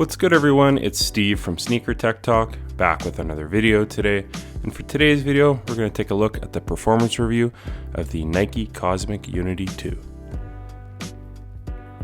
What's good everyone, it's Steve from Sneaker Tech Talk, back with another video today. And for today's video, we're going to take a look at the performance review of the Nike Cosmic Unity 2.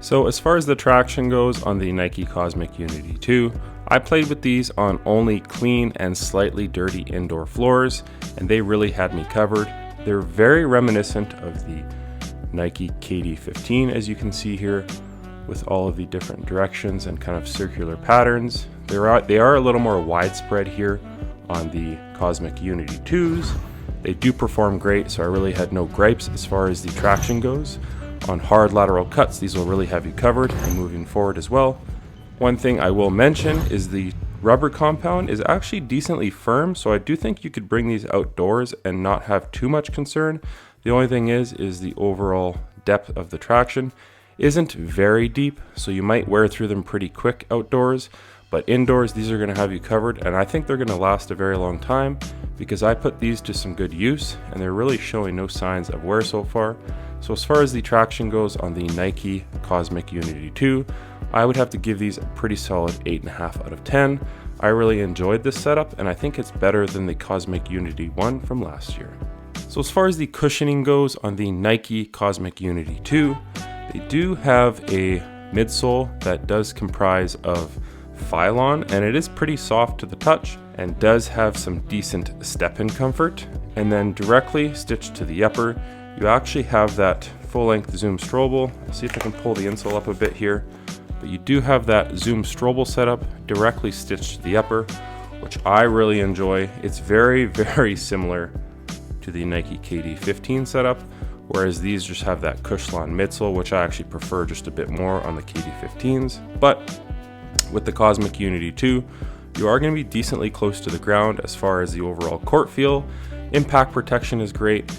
So as far as the traction goes on the Nike Cosmic Unity 2, I played with these on only clean and slightly dirty indoor floors, and they really had me covered. They're very reminiscent of the Nike KD15, as you can see here, with all of the different directions and kind of circular patterns. They are a little more widespread here on the Cosmic Unity 2s. They do perform great, so I really had no gripes as far as the traction goes. On hard lateral cuts, these will really have you covered and moving forward as well. One thing I will mention is the rubber compound is actually decently firm, so I do think you could bring these outdoors and not have too much concern. The only thing is the overall depth of the traction isn't very deep, so you might wear through them pretty quick outdoors, but indoors these are going to have you covered, and I think they're going to last a very long time because I put these to some good use and they're really showing no signs of wear so far. So as far as the traction goes on the Nike Cosmic Unity 2, I would have to give these a pretty solid 8.5 out of 10. I really enjoyed this setup and I think it's better than the Cosmic Unity 1 from last year. So as far as the cushioning goes on the Nike Cosmic Unity 2, they do have a midsole that does comprise of Phylon, and it is pretty soft to the touch and does have some decent step-in comfort. And then directly stitched to the upper, you actually have that full-length Zoom Strobel. I'll see if I can pull the insole up a bit here, but you do have that Zoom Strobel setup directly stitched to the upper, which I really enjoy. It's very, very similar to the Nike KD15 setup, whereas these just have that Cushlon midsole, which I actually prefer just a bit more on the KD15s. But with the Cosmic Unity 2, you are going to be decently close to the ground as far as the overall court feel. Impact protection is great.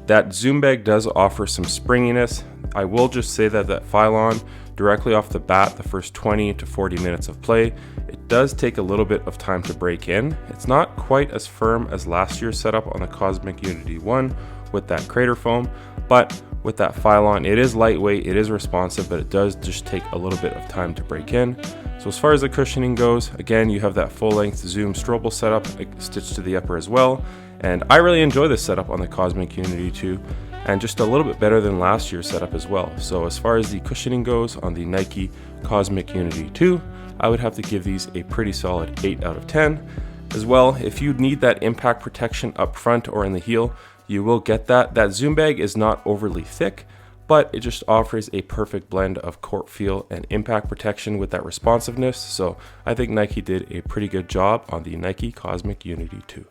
That Zoom bag does offer some springiness. I will just say that Phylon, directly off the bat, the first 20 to 40 minutes of play, it does take a little bit of time to break in. It's not quite as firm as last year's setup on the Cosmic Unity 1 with that crater foam, but with that Phylon, it is lightweight, it is responsive, but it does just take a little bit of time to break in. So as far as the cushioning goes, again, you have that full-length Zoom Strobel setup stitched to the upper as well, and I really enjoy this setup on the Cosmic Unity 2, and just a little bit better than last year's setup as well. So as far as the cushioning goes on the Nike Cosmic Unity 2, I would have to give these a pretty solid 8 out of 10. As well, if you need that impact protection up front or in the heel, you will get that. That Zoom bag is not overly thick, but it just offers a perfect blend of court feel and impact protection with that responsiveness. So I think Nike did a pretty good job on the Nike Cosmic Unity 2.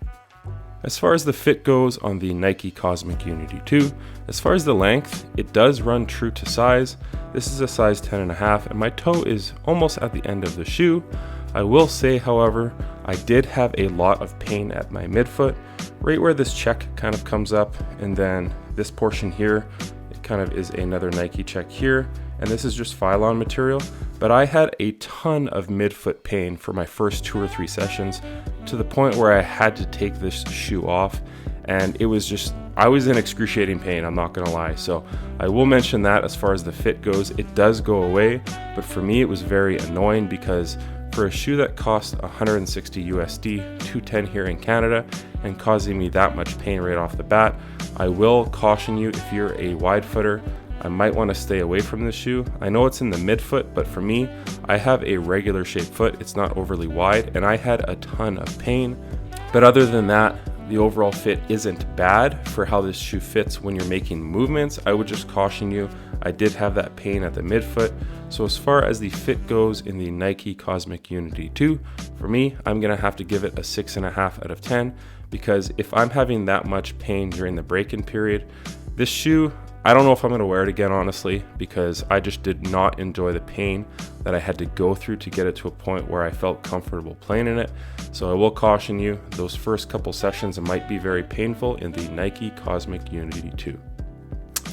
As far as the fit goes on the Nike Cosmic Unity 2, as far as the length, it does run true to size. This is a size 10.5, and my toe is almost at the end of the shoe. I will say, however, I did have a lot of pain at my midfoot, right where this check kind of comes up, and then this portion here, it kind of is another Nike check here, and this is just Phylon material. But I had a ton of midfoot pain for my first 2 or 3 sessions, to the point where I had to take this shoe off, and it was just, I was in excruciating pain, I'm not gonna lie. So I will mention that as far as the fit goes, it does go away, but for me it was very annoying because for a shoe that cost 160 USD, 210 here in Canada, and causing me that much pain right off the bat, I will caution you, if you're a wide footer, I might want to stay away from this shoe. I know it's in the midfoot, but for me, I have a regular shaped foot. It's not overly wide, and I had a ton of pain. But other than that, the overall fit isn't bad for how this shoe fits when you're making movements. I would just caution you, I did have that pain at the midfoot. So as far as the fit goes in the Nike Cosmic Unity 2, for me, I'm gonna have to give it a 6.5 out of 10, because if I'm having that much pain during the break-in period, this shoe, I don't know if I'm gonna wear it again, honestly, because I just did not enjoy the pain that I had to go through to get it to a point where I felt comfortable playing in it. So I will caution you, those first couple sessions might be very painful in the Nike Cosmic Unity 2.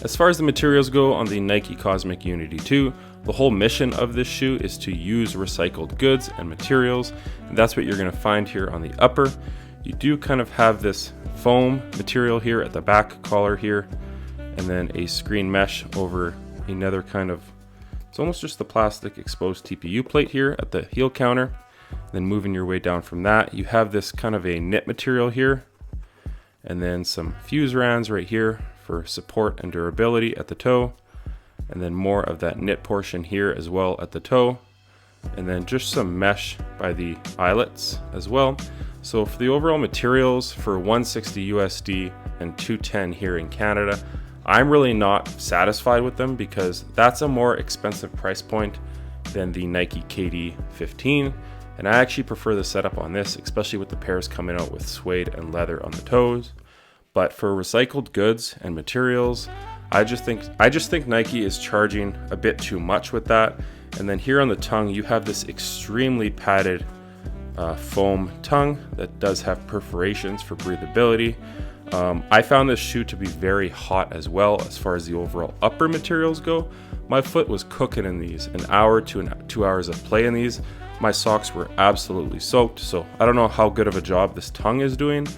As far as the materials go on the Nike Cosmic Unity 2, the whole mission of this shoe is to use recycled goods and materials, and that's what you're gonna find here on the upper. You do kind of have this foam material here at the back collar here, and then a screen mesh over another kind of It's almost just the plastic exposed TPU plate here at the heel counter. Then moving your way down from that, you have this kind of a knit material here, and then some fuse rands right here for support and durability at the toe, and then more of that knit portion here as well at the toe, and then just some mesh by the eyelets as well. So for the overall materials, for $160 USD and $210 here in Canada, I'm really not satisfied with them because that's a more expensive price point than the Nike KD 15. And I actually prefer the setup on this, especially with the pairs coming out with suede and leather on the toes. But for recycled goods and materials, I just think Nike is charging a bit too much with that. And then here on the tongue, you have this extremely padded foam tongue that does have perforations for breathability. I found this shoe to be very hot as well as far as the overall upper materials go. My foot was cooking in these. An hour to 2 hours of play in these, my socks were absolutely soaked. So I don't know how good of a job this tongue is doing,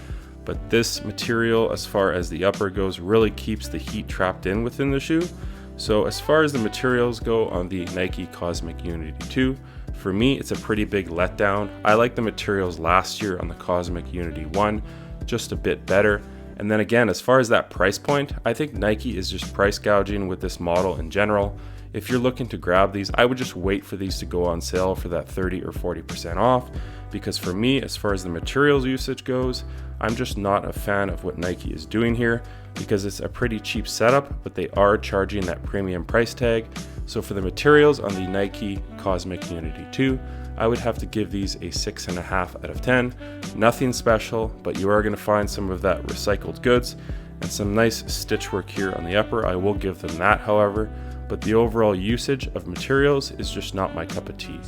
but this material as far as the upper goes really keeps the heat trapped in within the shoe. So as far as the materials go on the Nike Cosmic Unity 2, for me it's a pretty big letdown. I like the materials last year on the Cosmic Unity 1 just a bit better. And then again, as far as that price point, I think Nike is just price gouging with this model in general. If you're looking to grab these, I would just wait for these to go on sale for that 30 or 40% off, because for me, as far as the materials usage goes, I'm just not a fan of what Nike is doing here, because it's a pretty cheap setup, but they are charging that premium price tag. So for the materials on the Nike Cosmic Unity 2, I would have to give these a 6.5 out of 10. Nothing special, but you are going to find some of that recycled goods and some nice stitch work here on the upper. I will give them that, however, but the overall usage of materials is just not my cup of tea.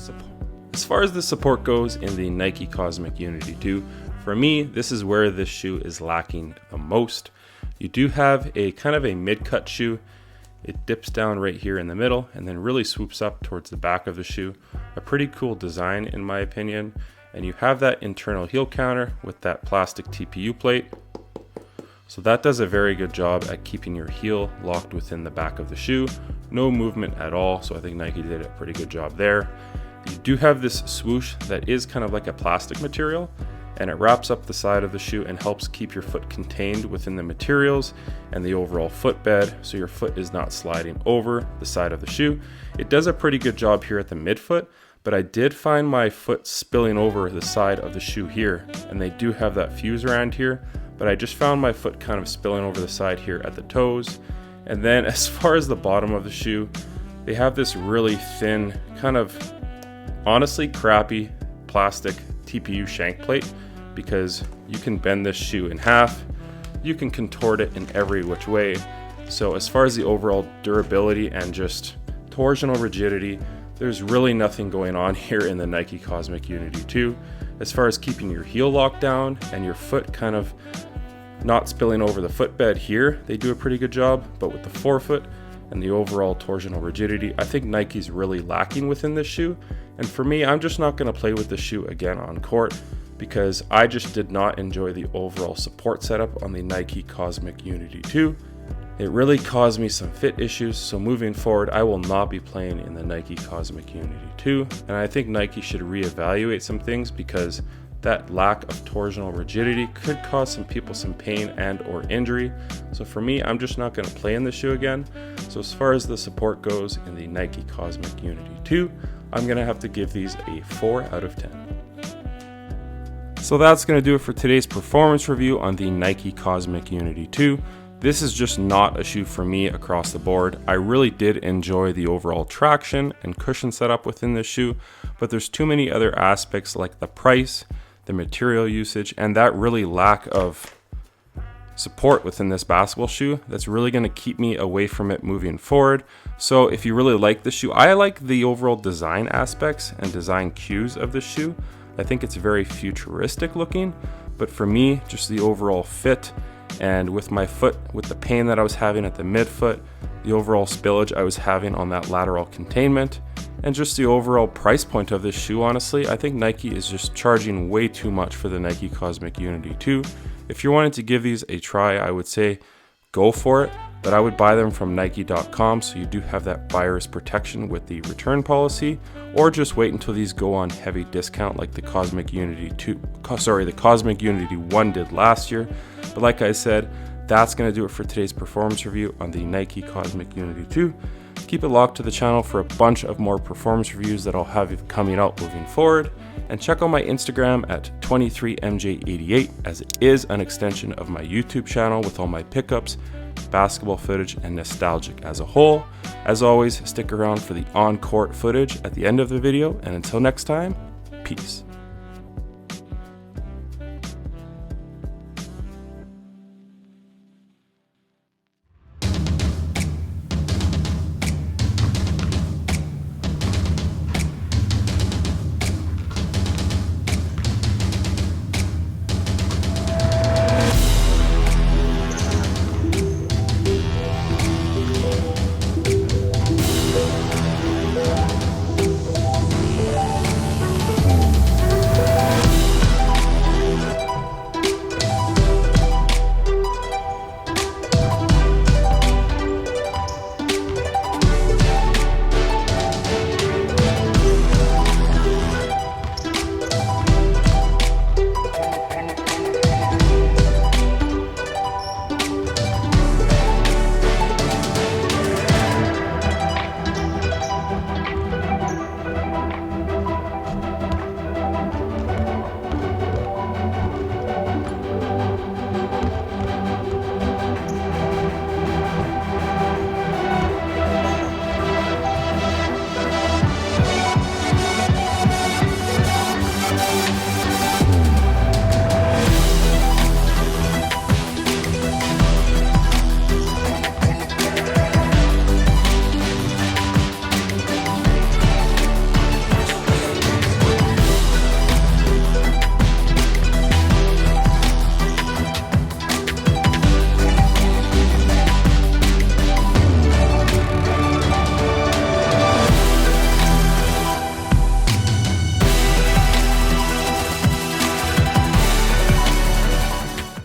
As far as the support goes in the Nike Cosmic Unity 2, for me, this is where this shoe is lacking the most. You do have a kind of a mid-cut shoe. It dips down right here in the middle and then really swoops up towards the back of the shoe. A pretty cool design in my opinion. And you have that internal heel counter with that plastic TPU plate. So that does a very good job at keeping your heel locked within the back of the shoe. No movement at all, so I think Nike did a pretty good job there. You do have this swoosh that is kind of like a plastic material, and it wraps up the side of the shoe and helps keep your foot contained within the materials and the overall footbed, so your foot is not sliding over the side of the shoe. It does a pretty good job here at the midfoot, but I did find my foot spilling over the side of the shoe here, and they do have that fuse around here, but I just found my foot kind of spilling over the side here at the toes. And then as far as the bottom of the shoe, they have this really thin, kind of honestly crappy plastic TPU shank plate, because you can bend this shoe in half, you can contort it in every which way. So as far as the overall durability and just torsional rigidity, there's really nothing going on here in the Nike Cosmic Unity 2. As far as keeping your heel locked down and your foot kind of not spilling over the footbed here, they do a pretty good job, but with the forefoot and the overall torsional rigidity, I think Nike's really lacking within this shoe. And for me, I'm just not going to play with this shoe again on court, because I just did not enjoy the overall support setup on the Nike Cosmic Unity 2. It really caused me some fit issues, so moving forward, I will not be playing in the Nike Cosmic Unity 2. And I think Nike should reevaluate some things, because that lack of torsional rigidity could cause some people some pain and or injury. So for me, I'm just not going to play in this shoe again. So as far as the support goes in the Nike Cosmic Unity 2, I'm going to have to give these a 4 out of 10. So that's going to do it for today's performance review on the Nike Cosmic Unity 2. This is just not a shoe for me across the board. I really did enjoy the overall traction and cushion setup within this shoe, but there's too many other aspects like the price, the material usage, and that really lack of support within this basketball shoe that's really going to keep me away from it moving forward. So if you really like the shoe, I like the overall design aspects and design cues of the shoe. I think it's very futuristic looking, but for me, just the overall fit, and with my foot, with the pain that I was having at the midfoot, the overall spillage I was having on that lateral containment, and just the overall price point of this shoe, honestly, I think Nike is just charging way too much for the Nike Cosmic Unity 2. If you're wanting to give these a try, I would say go for it, but but I would buy them from Nike.com so you do have that virus protection with the return policy, or just wait until these go on heavy discount like the Cosmic Unity 1 did last year. But like I said, that's going to do it for today's performance review on the Nike Cosmic Unity 2. Keep it locked to the channel for a bunch of more performance reviews that I'll have coming out moving forward. And check out my Instagram at 23mj88, as it is an extension of my YouTube channel with all my pickups, basketball footage, and nostalgic as a whole. As always, stick around for the on-court footage at the end of the video, and until next time, peace.